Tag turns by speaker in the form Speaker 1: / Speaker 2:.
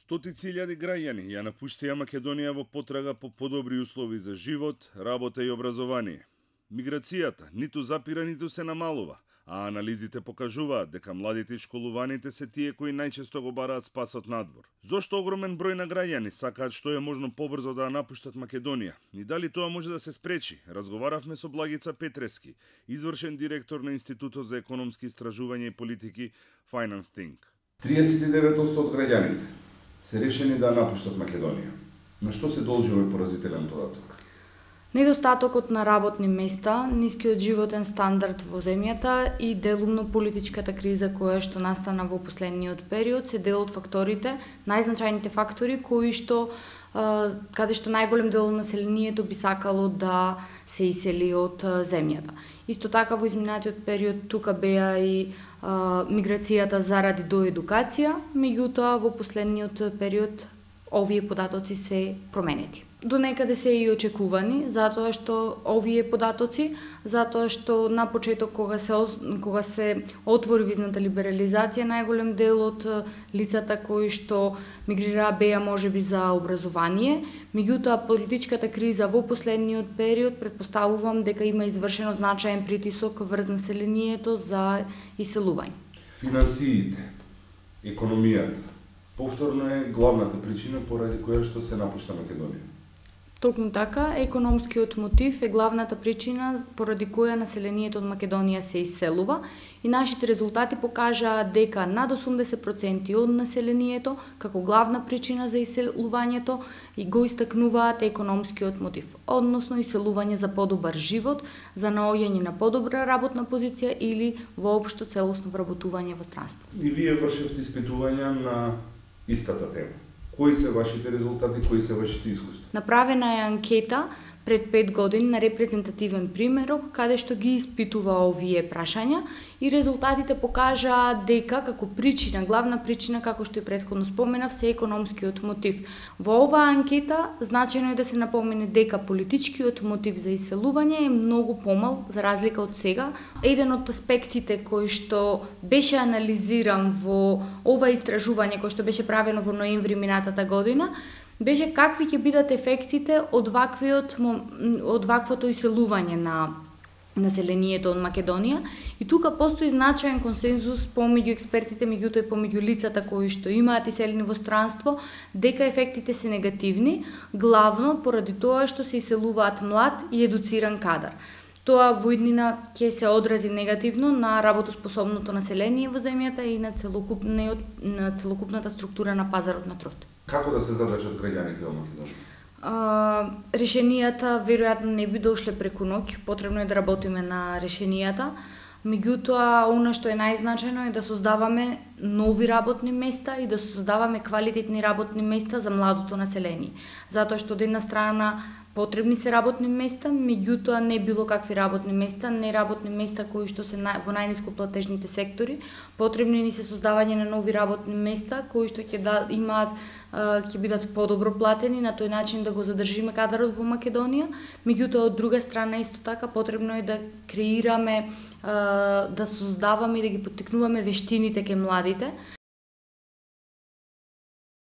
Speaker 1: Стотици илјади граѓани ја напуштија Македонија во потрага по подобри услови за живот, работа и образование. Миграцијата ниту запира, ниту се намалува, а анализите покажуваат дека младите и школуваните се тие кои најчесто го бараат спасот надвор. Зошто огромен број на граѓани сакаат што е можно побрзо да ја напуштат Македонија? И дали тоа може да се спречи? Разговаравме со Благица Петрески, извршен директор на Институтот за економски истражувања и политики Finance Think.
Speaker 2: 39% од граѓаните се решени да напуштат Македонија. На што се должи овој поразителен податок?
Speaker 3: Недостатокот на работни места, нискиот животен стандард во земјата и делумно политичката криза која што настана во последниот период се дел од факторите, најзначајните фактори кои што каде што најголем дел од населението би сакало да се исели од земјата. Исто така во изминатиот период тука беа и миграцијата заради доедукација, меѓутоа во последниот период овие податоци се променети. До некаде се и очекувани, затоа што овие податоци, затоа што на почеток кога се отвори визната либерализација, најголем дел од лицата кои што мигрираа беа можеби за образование, меѓутоа политичката криза во последниот период претпоставувам дека има извршено значаен притисок врз населението за иселување.
Speaker 2: Финансиите, економијата, повторно е главната причина поради која што се напушта Македонија.
Speaker 3: Токму така, економскиот мотив е главната причина поради која населението од Македонија се иселува и нашите резултати покажаат дека над 80% од населението како главна причина за иселувањето и го истакнуваат економскиот мотив, односно иселување за подобар живот, за наоѓање на подобра работна позиција или воопшто целосно вработување во странство.
Speaker 2: И вие вршевте испитувања на истата тема. Кои се вашите резултати, кои се вашите искуства?
Speaker 3: Направена е анкета пред 5 години на репрезентативен примерок, каде што ги испитува овие прашања и резултатите покажаат дека како причина, главна причина, како што и претходно споменав, се економскиот мотив. Во оваа анкета значајно е да се напомене дека политичкиот мотив за иселување е многу помал за разлика од сега. Еден од аспектите кој што беше анализиран во ова истражување кој што беше правено во ноември минатата година, беше какви ќе бидат ефектите од ваквото иселување на населението од Македонија и тука постои значаен консензус помеѓу експертите, меѓутоа и помеѓу лицата кои што имаат иселени во странство, дека ефектите се негативни, главно поради тоа што се иселуваат млад и едуциран кадар. Тоа во иднина ќе се одрази негативно на работоспособното население во земјата и на целокупната структура на пазарот на труд.
Speaker 2: Како да се задржат граѓаните во Македонија?
Speaker 3: Решенијата веројатно не би дошле преку ноќ, потребно е да работиме на решенијата. Меѓутоа, она што е најзначајно е да создаваме нови работни места и да создаваме квалитетни работни места за младото население. Затоа што од една страна потребни се работни места, меѓутоа не било какви работни места, не работни места кои што се во најниско платежните сектори. Потребни ни се создавање на нови работни места кои што ќе бидат подобро платени, на тој начин да го задржиме кадарот во Македонија. Меѓутоа од друга страна исто така потребно е да креираме, да создаваме и да ги поттикнуваме вештините кај младите,